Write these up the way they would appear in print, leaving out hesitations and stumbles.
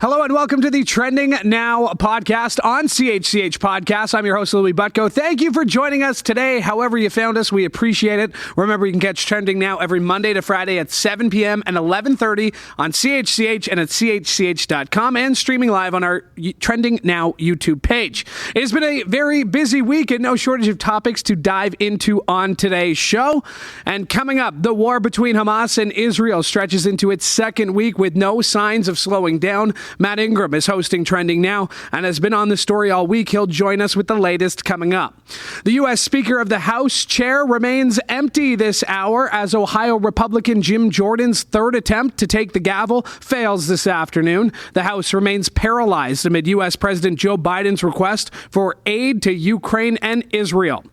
Hello and welcome to the Trending Now podcast on CHCH Podcast. I'm your host, Louie Butko. Thank you for joining us today. However you found us, we appreciate it. Remember, you can catch Trending Now every Monday to Friday at 7 p.m. and 11:30 on CHCH and at CHCH.com and streaming live on our Trending Now YouTube page. It has been a very busy week and no shortage of topics to dive into on today's show. And coming up, the war between Hamas and Israel stretches into its second week with no signs of slowing down. Matt Ingram is hosting Trending Now and has been on the story all week. He'll join us with the latest coming up. The U.S. Speaker of the House chair remains empty this hour as Ohio Republican Jim Jordan's third attempt to take the gavel fails this afternoon. The House remains paralyzed amid U.S. President Joe Biden's request for aid to Ukraine and Israel.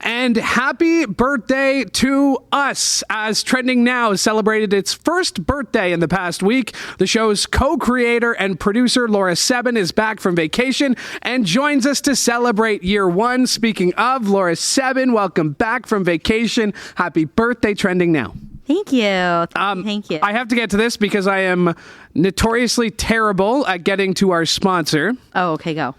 And happy birthday to us as Trending Now celebrated its first birthday in the past week. The show's co-creator and producer Laura Sebben is back from vacation and joins us to celebrate year one. Speaking of, Laura Sebben, welcome back from vacation. Happy birthday, Trending Now. Thank you. Thank you. I have to get to this because I am notoriously terrible at getting to our sponsor. Oh, okay, go.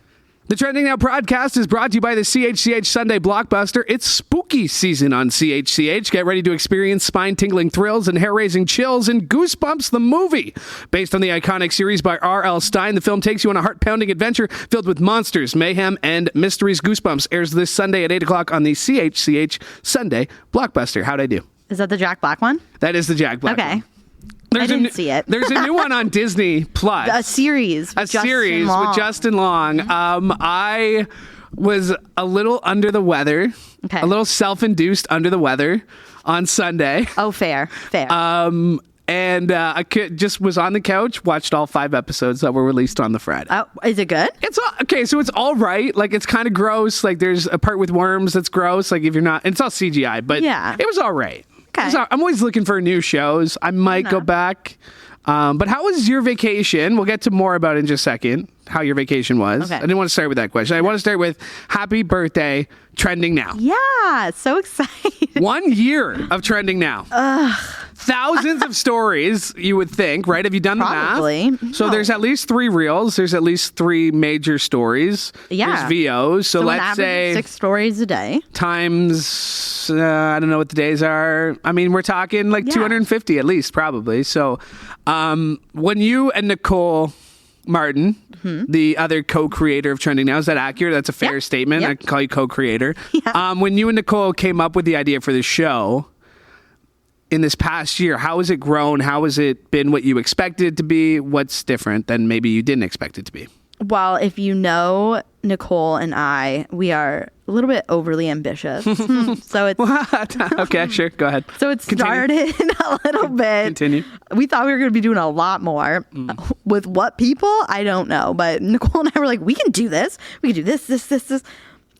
The Trending Now podcast is brought to you by the CHCH Sunday Blockbuster. It's spooky season on CHCH. Get ready to experience spine-tingling thrills and hair-raising chills in Goosebumps the movie. Based on the iconic series by R.L. Stine, the film takes you on a heart-pounding adventure filled with monsters, mayhem, and mysteries. Goosebumps airs this Sunday at 8 o'clock on the CHCH Sunday Blockbuster. How'd I do? Is that the Jack Black one? That is the Jack Black one. I didn't see it. There's a new one on Disney Plus. A series with Justin Long. I was a little under the weather, a little self-induced under the weather on Sunday. Oh, fair. And I just was on the couch, watched all 5 episodes that were released on the Friday. Oh, is it good? It's okay. So it's all right. Like, it's kind of gross. Like, there's a part with worms that's gross. Like, if you're not, it's all CGI, but it was all right. Okay. I'm always looking for new shows. I might go back. But how was your vacation? We'll get to more about it in just a second, how your vacation was. Okay. I didn't want to start with that question. I want to start with happy birthday, Trending Now. Yeah, so excited. 1 year of Trending Now. Thousands of stories, you would think, right? Have you done the math? So there's at least 3 reels. There's at least 3 major stories. Yeah. There's VOs. So let's say 6 stories a day. Times, I don't know what the days are. I mean, we're talking like 250 at least, probably. So when you and Nicole Martin, the other co-creator of Trending Now, is that accurate? That's a fair statement. I can call you co-creator. When you and Nicole came up with the idea for the show in this past year, how has it grown? How has it been what you expected it to be? What's different than maybe you didn't expect it to be? Well, if you know Nicole and I, we are a little bit overly ambitious. So it's what? Okay, sure. Go ahead. So it started a little bit. Continue. We thought we were going to be doing a lot more. With what people? I don't know. But Nicole and I were like, we can do this. We can do this.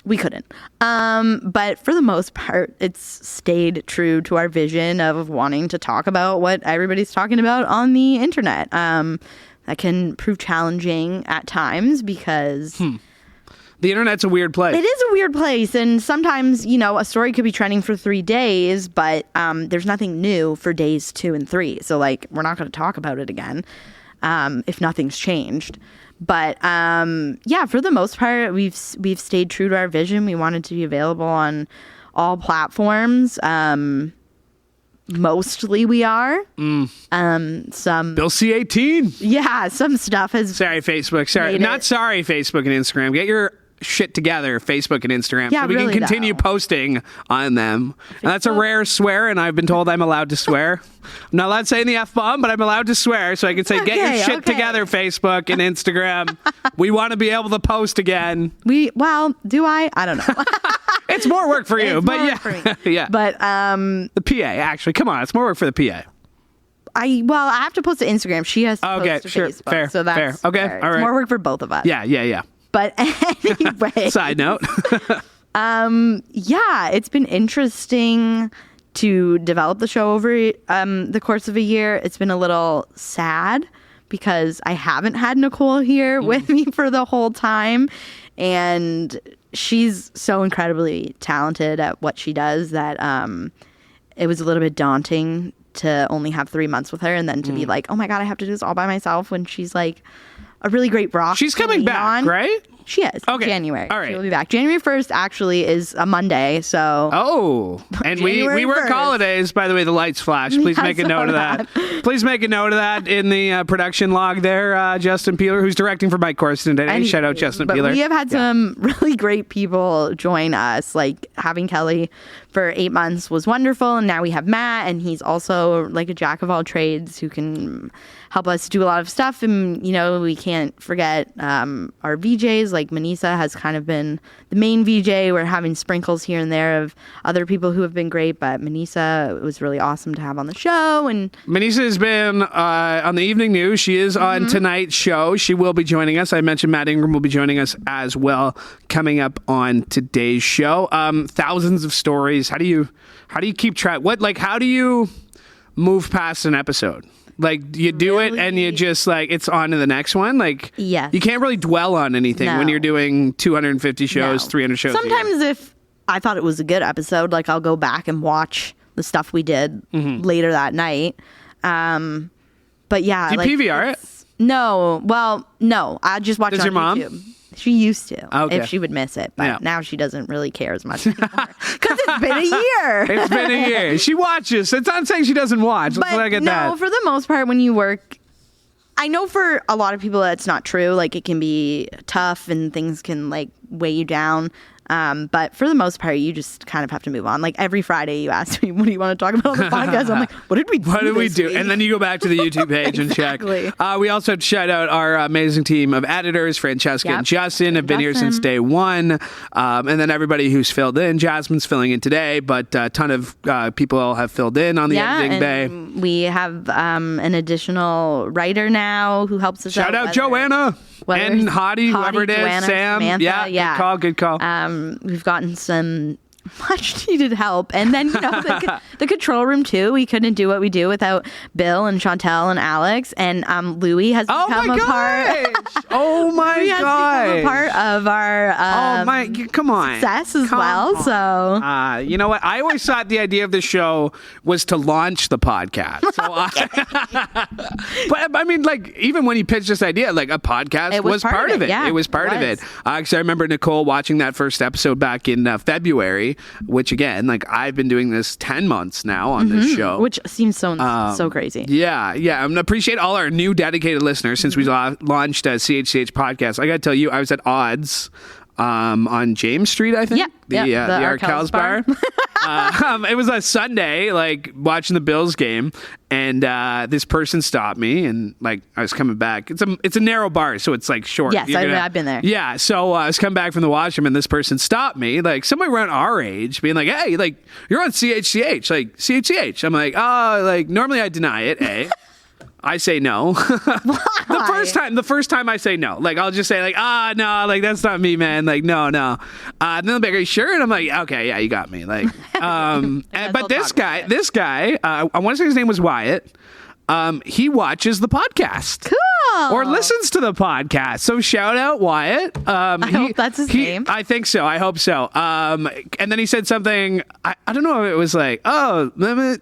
We couldn't. But for the most part, it's stayed true to our vision of wanting to talk about what everybody's talking about on the internet. That can prove challenging at times because the internet's a weird place. It is a weird place. And sometimes, a story could be trending for 3 days, but there's nothing new for days 2 and 3. So, we're not going to talk about it again if nothing's changed. But for the most part, we've stayed true to our vision. We wanted to be available on all platforms. Mostly we are. Some Bill C-18. Yeah, some stuff has. Sorry, Facebook. Sorry, not sorry, Facebook and Instagram. Get your shit together, Facebook and Instagram, so we can continue posting on them. And that's a rare swear, and I've been told I'm allowed to swear. I'm not allowed to say the F-bomb, but I'm allowed to swear, so I can say, get your shit together, Facebook and Instagram. We want to be able to post again. Do I? I don't know. It's more work for you, but yeah. But the PA, actually, come on, it's more work for the PA. I have to post to Instagram. She has to post to Facebook. Fair, so that's fair. Okay, fair. all right. It's more work for both of us. Yeah. But anyway. Side note. It's been interesting to develop the show over the course of a year. It's been a little sad because I haven't had Nicole here with me for the whole time. And she's so incredibly talented at what she does that it was a little bit daunting to only have 3 months with her and then to be like, oh my God, I have to do this all by myself when she's like a really great rock. She's coming back, right? She is. Okay. January. All right. She'll be back. January 1st actually is a Monday, so. Oh, and we work 1st. holidays. By the way, the lights flash. Please make a note of that. Please make a note of that in the production log there, Justin Peeler, who's directing for Mike Corson today. Shout out Justin Peeler. We have had some really great people join us. Like having Kelly for 8 months was wonderful, and now we have Matt, and he's also like a jack of all trades who can help us do a lot of stuff. And we can't forget our VJs. Like Manesa has kind of been the main VJ. We're having sprinkles here and there of other people who have been great, but Manesa was really awesome to have on the show. And Manesa has been on the evening news. She is on tonight's show. She will be joining us. I mentioned Matt Ingram will be joining us as well coming up on today's show. Thousands of stories. How do you keep track? How do you move past an episode? Like, you do it and you just, it's on to the next one? Yes. You can't really dwell on anything when you're doing 250 shows, 300 shows. Sometimes if I thought it was a good episode, I'll go back and watch the stuff we did later that night. But yeah. Do you PVR it? No. Well, no. I just watch it on YouTube. Mom? She used to, okay. if she would miss it. But now she doesn't really care as much anymore. Because it's been a year. It's been a year. She watches. It's not saying she doesn't watch. Let's look at that. No, for the most part, when you work, I know for a lot of people that's not true. It can be tough and things can, weigh you down. But for the most part, you just kind of have to move on. Every Friday, you ask me, what do you want to talk about on the podcast? I'm like, what did we do? What did we do? Week? And then you go back to the YouTube page and check. We also have to shout out our amazing team of editors, Francesca and Justin, have been here since day one. And then everybody who's filled in. Jasmine's filling in today, but a ton of people have filled in on the editing bay. We have an additional writer now who helps us out. Shout out Joanna and Hottie, whoever it is, Joanna, Sam. Samantha, Good call. We've gotten some much needed help. And then, the control room too. We couldn't do what we do without Bill and Chantel and Alex. And Louie has become a part. Oh my God. Become a part of our come on. success as well. On. So you know what? I always thought the idea of the show was to launch the podcast. So but I mean, even when you pitched this idea, a podcast was part of it. Yeah, it was part of it. Because I remember Nicole watching that first episode back in February. Which again, I've been doing this 10 months now on this show. Which seems so crazy. Yeah. I appreciate all our new dedicated listeners since we launched CHCH Podcast. I got to tell you, I was at Odds on James Street, I think. Yeah. The Arkells Bar. It was a Sunday, watching the Bills game, and this person stopped me, and I was coming back. It's a narrow bar, so it's short. Yes, I've been there. Yeah, so I was coming back from the washroom, and this person stopped me, somebody around our age, being like, "Hey, you're on CHCH, CHCH." I'm like, "Oh, normally I deny it, eh." I say no. The first time I say no, I'll just say no, that's not me, man. No. And then they'll be like, are you sure? And I'm like, okay, yeah, you got me. But this guy, I want to say his name was Wyatt. He watches the podcast. Cool. Or listens to the podcast. So shout out Wyatt. I hope that's his name. I think so. I hope so. And then he said something, I don't know if it was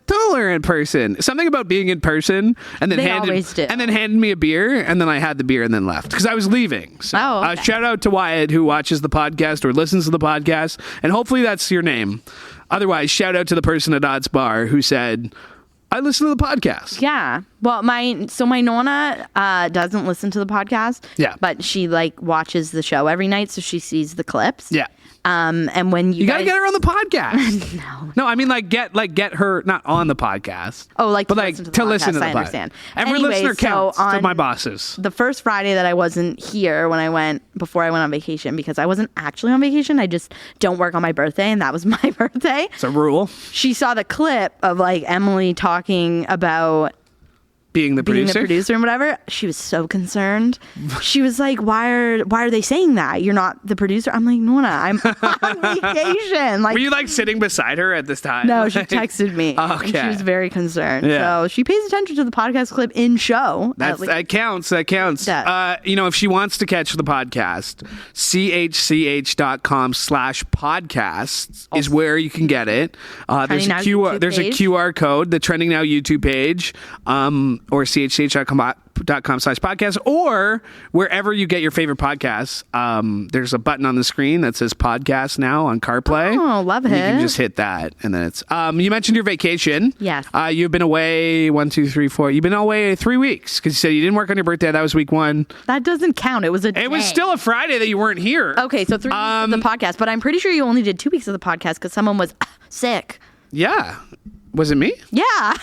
taller in person. Something about being in person. And then handed me a beer. And then I had the beer and then left. Because I was leaving. So okay. Shout out to Wyatt who watches the podcast or listens to the podcast. And hopefully that's your name. Otherwise, shout out to the person at Odds Bar who said, I listen to the podcast. Yeah. Well, my Nonna doesn't listen to the podcast. Yeah. But she watches the show every night, so she sees the clips. Yeah. And when you gotta get her on the podcast. No, I mean get her not on the podcast. Oh, but to listen to the podcast. I understand. Every listener counts to my bosses. The first Friday that I wasn't here before I went on vacation, because I wasn't actually on vacation. I just don't work on my birthday, and that was my birthday. It's a rule. She saw the clip of Emily talking about being the producer and whatever. She was so concerned. She was like, why are they saying that? You're not the producer. I'm like, Nona, I'm on vacation. Like, were you like sitting beside her at this time? No, she texted me. Okay. And she was very concerned. Yeah. So she pays attention to the podcast clip in show. That counts. If she wants to catch the podcast, chch.com/podcasts is where you can get it. There's a QR code, the Trending Now YouTube page, or chch.com/podcast, or wherever you get your favorite podcasts. There's a button on the screen that says podcast now on CarPlay. Oh, love it. You can just hit that, and then it's you mentioned your vacation. Yes. You've been away 1, 2, 3, 4. You've been away 3 weeks because you said you didn't work on your birthday. That was week 1. That doesn't count. It was a day. It was still a Friday that you weren't here. Okay, so 3 weeks of the podcast, but I'm pretty sure you only did 2 weeks of the podcast because someone was sick. Yeah. Was it me? Yeah.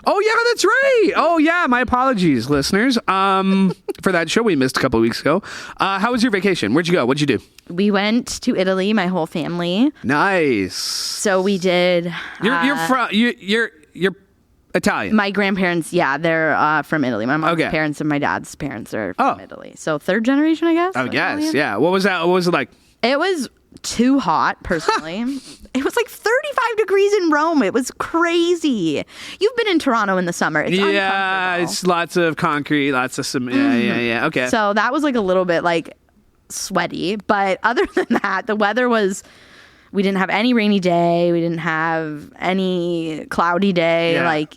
Oh, yeah, that's right. Oh, yeah. My apologies, listeners, for that show we missed a couple of weeks ago. How was your vacation? Where'd you go? What'd you do? We went to Italy, my whole family. Nice. So we did. You're Italian. My grandparents, they're from Italy. My mom's parents and my dad's parents are from Italy. So 3rd generation, I guess. I guess, yeah. What was that? What was it like? It was too hot, personally. It was like 35 degrees in Rome. It was crazy. You've been in Toronto in the summer. It's uncomfortable. It's lots of concrete, lots of some. Yeah. Okay. So that was like a little bit like sweaty. But other than that, the weather was. We didn't have any rainy day. We didn't have any cloudy day. Yeah. Like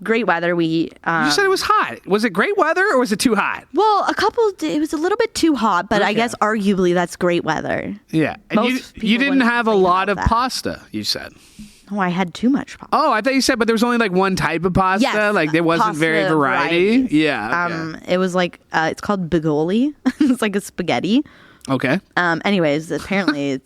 great weather. You said it was hot. Was it great weather or was it too hot? Well, it was a little bit too hot, but I guess arguably that's great weather. Yeah. And you didn't have a lot of pasta, you said. Oh, I had too much pasta. Oh, I thought you said, but there was only like one type of pasta. Yes, like there wasn't very variety. Yeah. Okay. It was like it's called bigoli. It's like a spaghetti. Okay. Anyways, apparently it's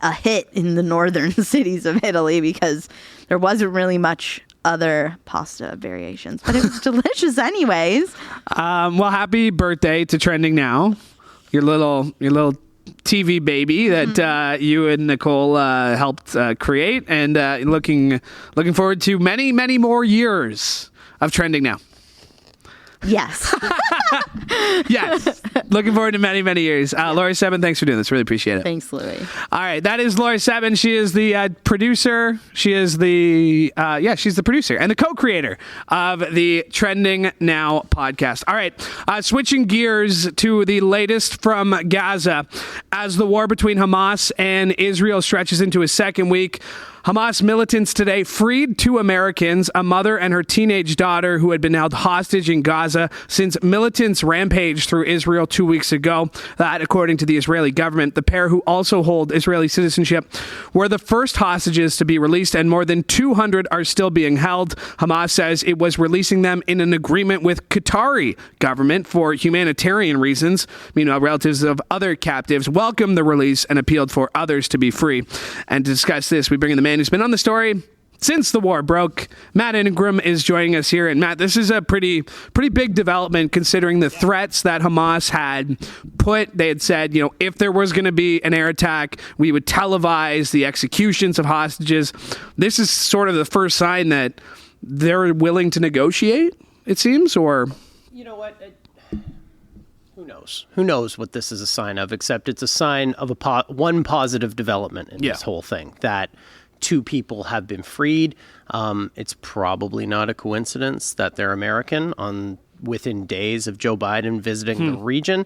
a hit in the northern cities of Italy because there wasn't really much other pasta variations, but it was delicious anyways. Well, happy birthday to Trending Now, your little TV baby that you and Nicole helped create, and looking forward to many, many more years of Trending Now. Yes. Yes. Looking forward to many, many years. Laura Sebben, thanks for doing this. Really appreciate it. Thanks, Louie. All right. That is Laura Sebben. She is the producer. She is she's the producer and the co-creator of the Trending Now podcast. All right. Switching gears to the latest from Gaza. As the war between Hamas and Israel stretches into its second week, Hamas militants today freed 2 Americans, a mother and her teenage daughter who had been held hostage in Gaza since militants rampaged through Israel 2 weeks ago. That, according to the Israeli government, the pair, who also hold Israeli citizenship, were the first hostages to be released, and more than 200 are still being held. Hamas says it was releasing them in an agreement with Qatari government for humanitarian reasons. Meanwhile, relatives of other captives welcomed the release and appealed for others to be free. And to discuss this, we bring in the man who's been on the story since the war broke. Matt Ingram is joining us here. And Matt, this is a pretty big development considering the threats that Hamas had put. They had said, if there was going to be an air attack, we would televise the executions of hostages. This is sort of the first sign that they're willing to negotiate, it seems, or... You know what? Who knows? Who knows what this is a sign of, except it's a sign of one positive development in this whole thing, that 2 people have been freed. It's probably not a coincidence that they're American within days of Joe Biden visiting the region.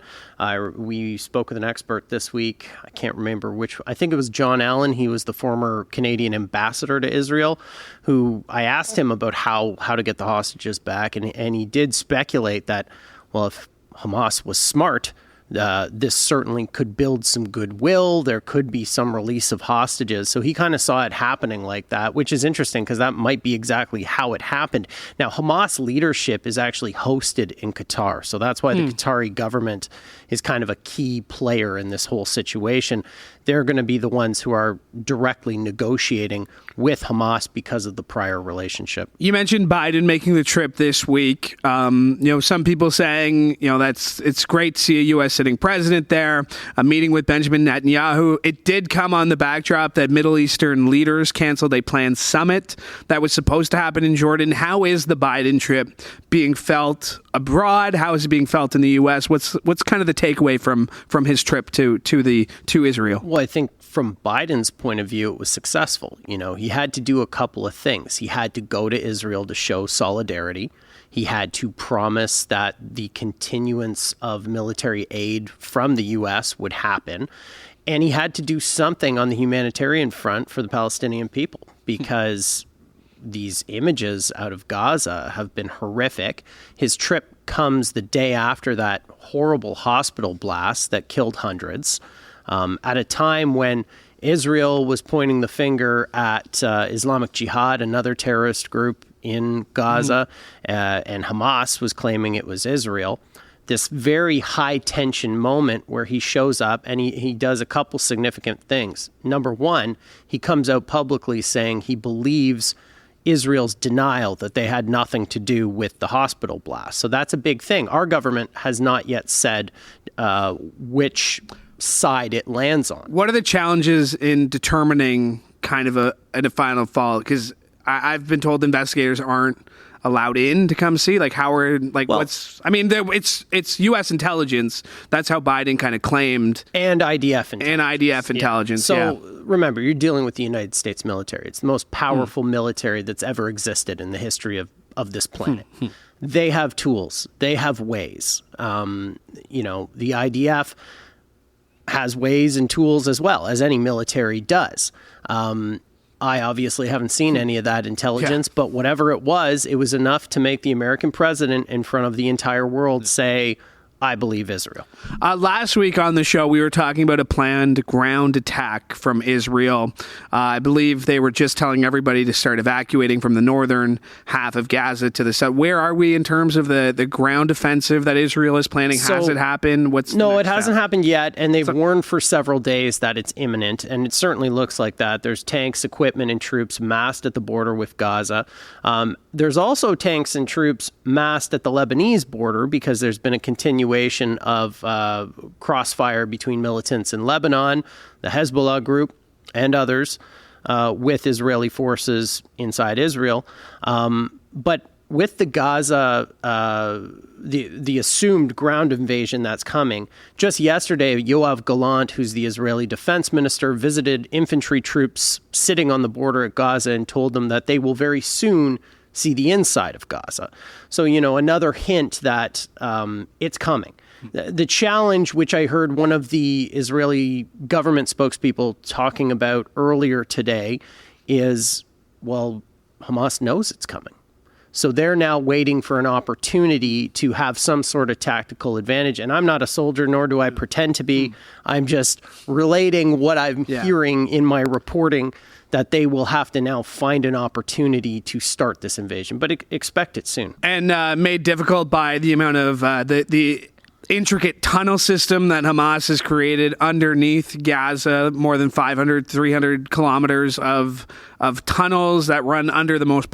We spoke with an expert this week. I can't remember which. I think it was John Allen. He was the former Canadian ambassador to Israel, who I asked him about how to get the hostages back. And he did speculate that, well, if Hamas was smart, this certainly could build some goodwill. There could be some release of hostages. So he kind of saw it happening like that, which is interesting because that might be exactly how it happened. Now, Hamas leadership is actually hosted in Qatar. So that's why the Qatari government is kind of a key player in this whole situation. They're going to be the ones who are directly negotiating with Hamas because of the prior relationship. You mentioned Biden making the trip this week. Some people saying, it's great to see a U.S. sitting president there, a meeting with Benjamin Netanyahu. It did come on the backdrop that Middle Eastern leaders canceled a planned summit that was supposed to happen in Jordan. How is the Biden trip being felt abroad? How is it being felt in the U.S.? What's kind of the takeaway from his trip to Israel? Well, I think from Biden's point of view, it was successful. He had to do a couple of things. He had to go to Israel to show solidarity. He had to promise that the continuance of military aid from the U.S. would happen. And he had to do something on the humanitarian front for the Palestinian people, because these images out of Gaza have been horrific. His trip comes the day after that horrible hospital blast that killed hundreds, at a time when Israel was pointing the finger at Islamic Jihad, another terrorist group in Gaza, and Hamas was claiming it was Israel. This very high tension moment where he shows up and he does a couple significant things. Number one, he comes out publicly saying he believes Israel's denial that they had nothing to do with the hospital blast. So that's a big thing. Our government has not yet said which side it lands on. What are the challenges in determining kind of a final fall? Because I've been told investigators aren't allowed in to come see. It's U.S. intelligence. That's how Biden kind of claimed. And IDF intelligence. So remember, you're dealing with the United States military. It's the most powerful military that's ever existed in the history of this planet. They have tools. They have ways. The IDF has ways and tools as well, as any military does. I obviously haven't seen any of that intelligence, but whatever it was enough to make the American president in front of the entire world say, I believe Israel. Last week on the show, we were talking about a planned ground attack from Israel. I believe they were just telling everybody to start evacuating from the northern half of Gaza to the south. Where are we in terms of the ground offensive that Israel is planning? Has it happened? No, it hasn't happened yet, and they've warned for several days that it's imminent, and it certainly looks like that. There's tanks, equipment, and troops massed at the border with Gaza. There's also tanks and troops massed at the Lebanese border because there's been a continuation of crossfire between militants in Lebanon, the Hezbollah group, and others with Israeli forces inside Israel. But with the Gaza, the assumed ground invasion that's coming, just yesterday, Yoav Gallant, who's the Israeli defense minister, visited infantry troops sitting on the border at Gaza and told them that they will very soon see the inside of Gaza. So, another hint that it's coming. The challenge, which I heard one of the Israeli government spokespeople talking about earlier today, is, Hamas knows it's coming. So they're now waiting for an opportunity to have some sort of tactical advantage. And I'm not a soldier, nor do I pretend to be. I'm just relating what I'm hearing in my reporting, that they will have to now find an opportunity to start this invasion. But expect it soon. And made difficult by the amount of the intricate tunnel system that Hamas has created underneath Gaza, more than 300 kilometers of tunnels that run under the most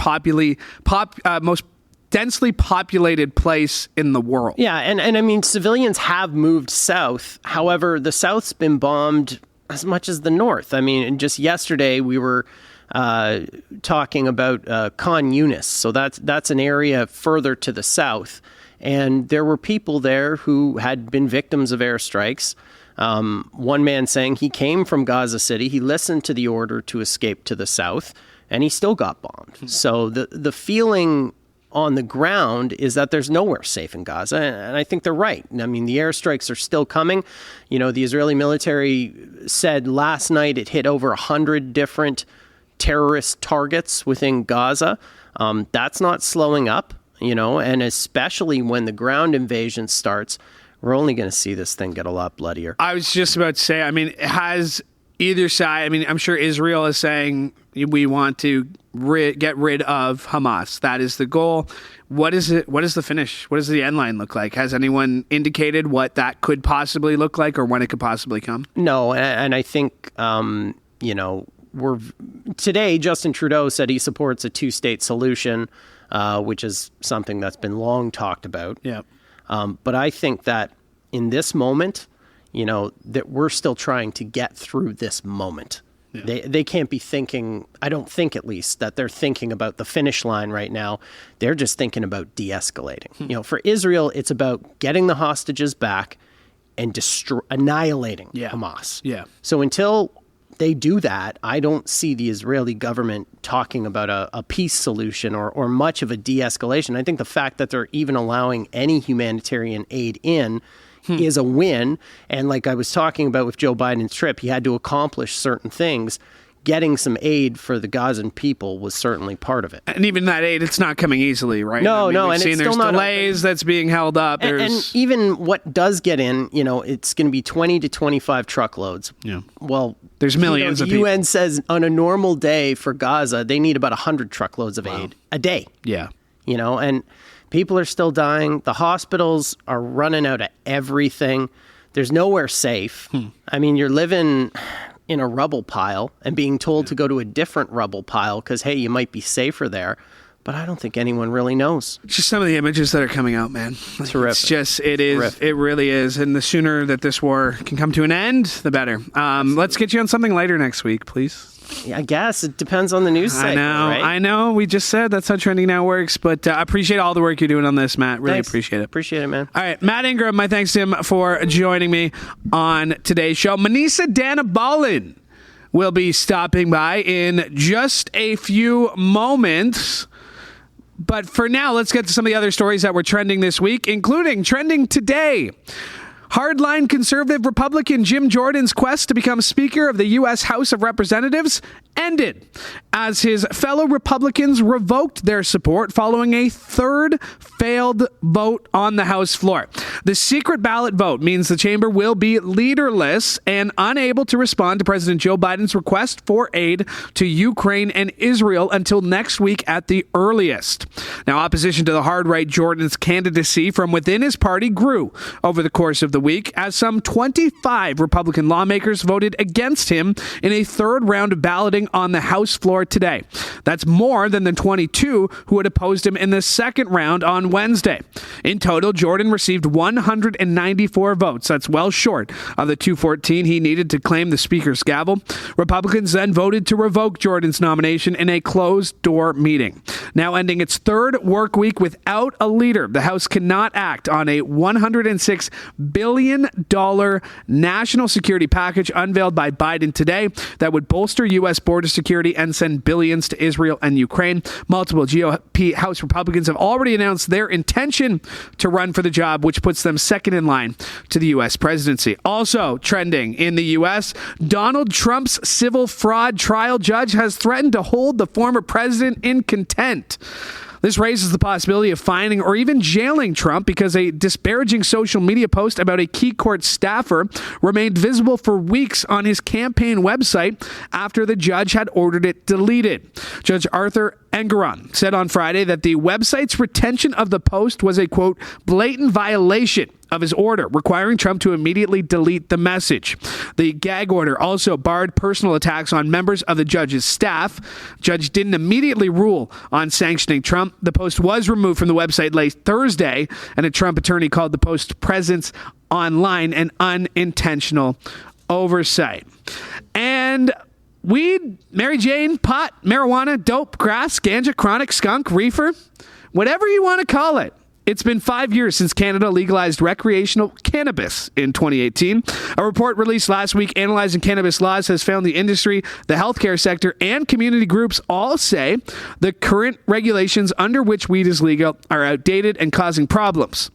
densely populated place in the world. Yeah, and I mean, civilians have moved south. However, the south's been bombed as much as the north. I mean, just yesterday we were talking about Khan Yunis. So that's an area further to the south. And there were people there who had been victims of airstrikes. One man saying he came from Gaza City. He listened to the order to escape to the south, and he still got bombed. So the feeling on the ground is that there's nowhere safe in Gaza. And I think they're right. I mean, the airstrikes are still coming. The Israeli military said last night it hit over 100 different terrorist targets within Gaza. That's not slowing up. And especially when the ground invasion starts, we're only going to see this thing get a lot bloodier. I was just about to say, has either side, I'm sure Israel is saying we want to get rid of Hamas. That is the goal. What is it? What is the finish? What does the end line look like? Has anyone indicated what that could possibly look like or when it could possibly come? No, and I think, today Justin Trudeau said he supports a two-state solution, which is something that's been long talked about. Yeah. But I think that in this moment, that we're still trying to get through this moment. Yeah. They can't be thinking, I don't think at least, that they're thinking about the finish line right now. They're just thinking about de-escalating. For Israel, it's about getting the hostages back and annihilating Hamas. Yeah. So until they do that, I don't see the Israeli government talking about a peace solution or much of a de-escalation. I think the fact that they're even allowing any humanitarian aid in is a win. And like I was talking about with Joe Biden's trip, he had to accomplish certain things. Getting some aid for the Gazan people was certainly part of it. And even that aid, it's not coming easily, right? No, we've and seen it's there's still delays that's being held up. And even what does get in, it's going to be 20 to 25 truckloads. Yeah. Well, there's millions of the people. UN says on a normal day for Gaza, they need about 100 truckloads of aid a day. Yeah. And people are still dying. The hospitals are running out of everything. There's nowhere safe. I mean, you're living in a rubble pile and being told to go to a different rubble pile because, hey, you might be safer there. But I don't think anyone really knows. Just some of the images that are coming out, man. Terrific. It's just, it really is. And the sooner that this war can come to an end, the better. Let's get you on something lighter next week, please. Yeah, I guess it depends on the news segment, right? I know. We just said that's how Trending Now works, but I appreciate all the work you're doing on this, Matt. Really Thanks. appreciate it. Appreciate it, man. All right, Matt Ingram, my thanks to him for joining me on today's show. Manesa Dhanabalan will be stopping by in just a few moments. But for now, let's get to some of the other stories that were trending this week, including trending today. Hardline conservative Republican Jim Jordan's quest to become Speaker of the U.S. House of Representatives ended as his fellow Republicans revoked their support following a third failed vote on the House floor. The secret ballot vote means the chamber will be leaderless and unable to respond to President Joe Biden's request for aid to Ukraine and Israel until next week at the earliest. Now, opposition to the hard-right Jordan's candidacy from within his party grew over the course of the week as some 25 Republican lawmakers voted against him in a third round of balloting on the House floor today. That's more than the 22 who had opposed him in the second round on Wednesday. In total, Jordan received 194 votes. That's well short of the 214 he needed to claim the Speaker's gavel. Republicans then voted to revoke Jordan's nomination in a closed-door meeting. Now ending its third work week without a leader, the House cannot act on a $106 billion national security package unveiled by Biden today that would bolster U.S. border security and send billions to Israel and Ukraine. Multiple GOP House Republicans have already announced their intention to run for the job, which puts them second in line to the U.S. presidency. Also trending in the U.S., Donald Trump's civil fraud trial judge has threatened to hold the former president in contempt. This raises the possibility of fining or even jailing Trump because a disparaging social media post about a key court staffer remained visible for weeks on his campaign website after the judge had ordered it deleted. Judge Arthur Ingram said on Friday that the website's retention of the post was a, quote, blatant violation of his order, requiring Trump to immediately delete the message. The gag order also barred personal attacks on members of the judge's staff. Judge didn't immediately rule on sanctioning Trump. The post was removed from the website late Thursday, and a Trump attorney called the post's presence online an unintentional oversight. And weed, Mary Jane, pot, marijuana, dope, grass, ganja, chronic, skunk, reefer, whatever you want to call it. It's been 5 years since Canada legalized recreational cannabis in 2018. A report released last week analyzing cannabis laws has found the industry, the healthcare sector, and community groups all say the current regulations under which weed is legal are outdated and causing problems.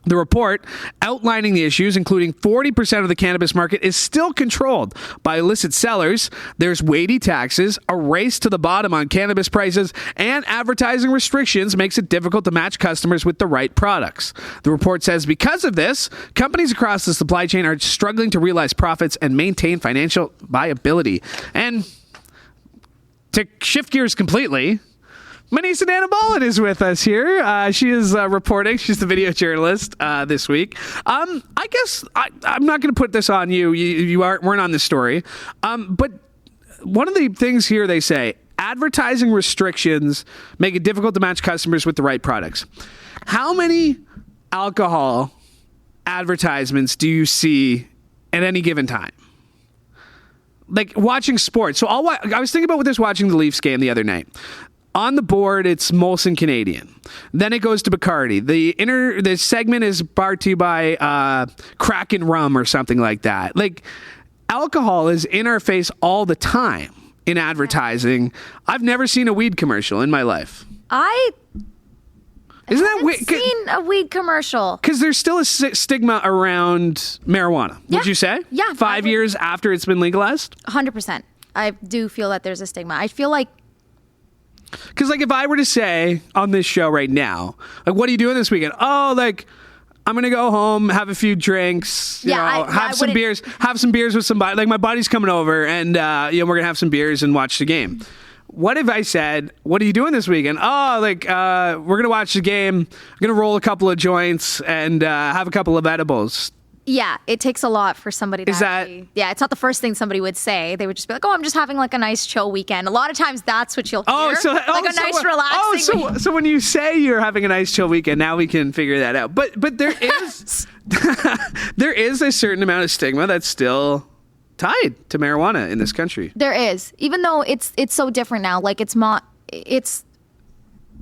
The report, outlining the issues, including 40% of the cannabis market is still controlled by illicit sellers. There's weighty taxes, a race to the bottom on cannabis prices, and advertising restrictions makes it difficult to match customers with the right products. The report says because of this, companies across the supply chain are struggling to realize profits and maintain financial viability. And to shift gears completely, Manesa Dhanabalan is with us here. She is reporting. She's the video journalist this week. I guess I'm not going to put this on you. You weren't on this story. But one of the things here they say, advertising restrictions make it difficult to match customers with the right products. How many alcohol advertisements do you see at any given time? Like watching sports. So I was thinking about this watching the Leafs game the other night. On the board, it's Molson Canadian. Then it goes to Bacardi. The segment is brought to you by Kraken Rum or something like that. Like, alcohol is in our face all the time in advertising. I've never seen a weed commercial in my life. Isn't that weird? Seen a weed commercial. Because there's still a stigma around marijuana. Would you say? Yeah. 5 years after it's been legalized? 100%. I do feel that there's a stigma. I feel like because, like, if I were to say on this show right now, like, what are you doing this weekend? Oh, like, I'm going to go home, have a few drinks, have some beers with somebody. Like, my buddy's coming over and, we're going to have some beers and watch the game. What if I said, what are you doing this weekend? Oh, like, we're going to watch the game. I'm going to roll a couple of joints and have a couple of edibles. Yeah, it takes a lot for somebody to it's not the first thing somebody would say. They would just be like, oh, I'm just having like a nice chill weekend. A lot of times that's what you'll hear. Nice relaxing. So when you say you're having a nice chill weekend, now we can figure that out. But there is there is a certain amount of stigma that's still tied to marijuana in this country. There is. Even though it's so different now. Like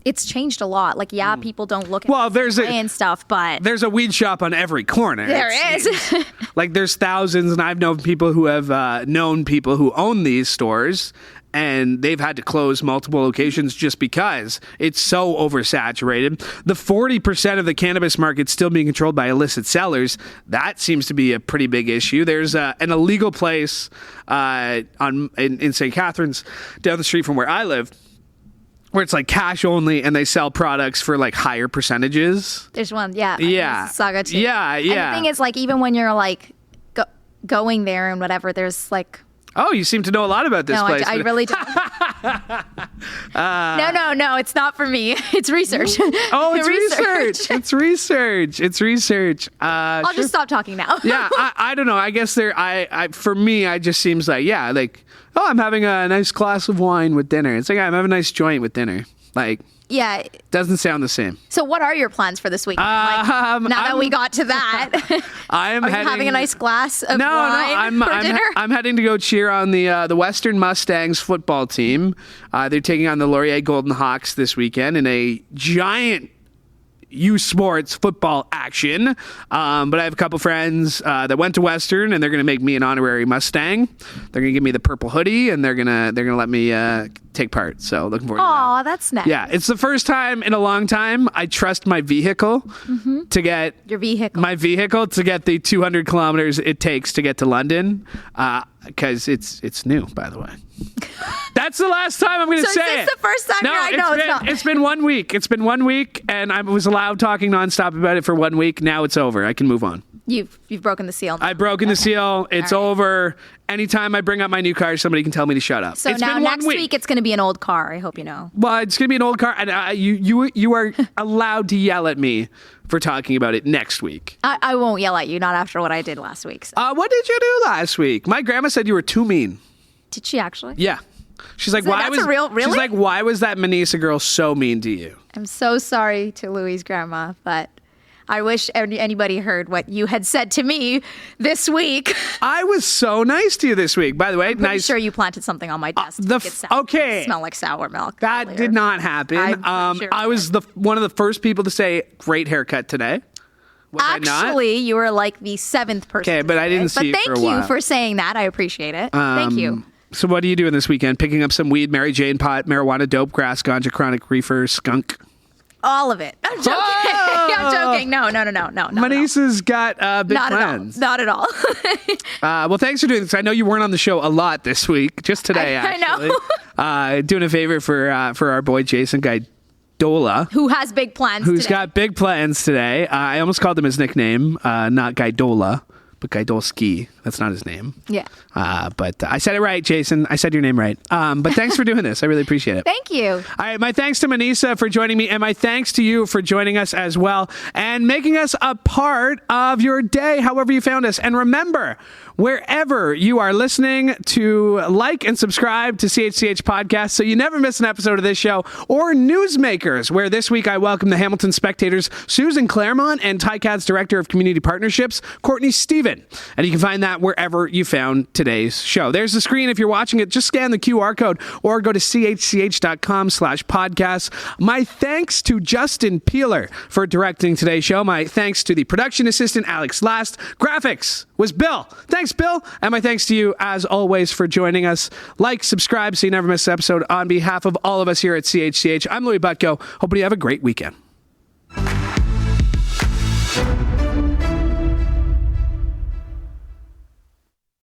it's changed a lot. Like, people don't look at and stuff, but there's a weed shop on every corner. There is. Like, there's thousands, and I've known people who have known people who own these stores, and they've had to close multiple locations just because it's so oversaturated. The 40% of the cannabis market still being controlled by illicit sellers, that seems to be a pretty big issue. There's an illegal place in St. Catharines, down the street from where I live, where it's like cash only and they sell products for like higher percentages. There's one, Saga too. Yeah. And the thing is, like, even when you're like going there and whatever, there's like. Oh, you seem to know a lot about this place. I really don't. No, it's not for me. It's research. Oh, it's research. It's research. I'll just stop talking now. Yeah, I don't know. I guess for me, it just seems like, oh, I'm having a nice glass of wine with dinner. It's like, I'm having a nice joint with dinner. Like, yeah, doesn't sound the same. So what are your plans for this week? Now that we got to that, are you having a nice glass of wine for dinner? I'm heading to go cheer on the Western Mustangs football team. They're taking on the Laurier Golden Hawks this weekend in a giant U Sports football action. But I have a couple friends that went to Western, and they're going to make me an honorary Mustang. They're going to give me the purple hoodie, and they're going to let me take part. So looking forward to that. Aw, that's nice. Yeah, it's the first time in a long time I trust my vehicle to get my vehicle to get the 200 kilometers it takes to get to London, because it's new, by the way. That's the last time I'm going to say it. So is this the first time? No, it's not. It's been 1 week. It's been 1 week, and I was allowed talking nonstop about it for 1 week. Now it's over. I can move on. You've broken the seal. I've broken the seal. It's over. Anytime I bring up my new car, somebody can tell me to shut up. So now next week it's going to be an old car. I hope you know. Well, it's going to be an old car, and you are allowed to yell at me for talking about it next week. I won't yell at you, not after what I did last week. So. What did you do last week? My grandma said you were too mean. Did she actually? Yeah. She's like, really? She's like, why was that Manesa girl so mean to you? I'm so sorry to Louie's grandma, but I wish anybody heard what you had said to me this week. I was so nice to you this week. By the way, I'm sure you planted something on my desk. Okay. Smell like sour milk. That earlier. Did not happen. I was one of the first people to say, great haircut today. Actually, you were like the 7th person. Okay, but I didn't see you for a while. But thank you for saying that. I appreciate it. Thank you. So what are you doing this weekend? Picking up some weed, Mary Jane pot, marijuana, dope, grass, ganja, chronic, reefer, skunk? All of it. I'm joking. I'm joking. No. Manesa's got big plans. Not at all. Well, thanks for doing this. I know you weren't on the show a lot this week. Just today, actually. I know. Doing a favor for our boy Jason Gaidola. Who has big plans Who's got big plans today. I almost called him his nickname, not Gaidola. Bukidolski. That's not his name. Yeah. But I said it right, Jason. I said your name right. But thanks for doing this. I really appreciate it. Thank you. All right. My thanks to Manesa for joining me, and my thanks to you for joining us as well and making us a part of your day, however you found us. And remember, wherever you are listening, to like and subscribe to CHCH Podcast so you never miss an episode of this show, or Newsmakers, where this week I welcome the Hamilton Spectator's Susan Claremont and TICAD's Director of Community Partnerships, Courtney Stephen. And you can find that wherever you found today's show. There's the screen. If you're watching it, just scan the QR code or go to chch.com/podcast. My thanks to Justin Peeler for directing today's show. My thanks to the production assistant, Alex Last. Graphics was Bill. Thanks, Bill. And my thanks to you, as always, for joining us. Like, subscribe so you never miss an episode. On behalf of all of us here at CHCH, I'm Louie Butko. Hoping you have a great weekend.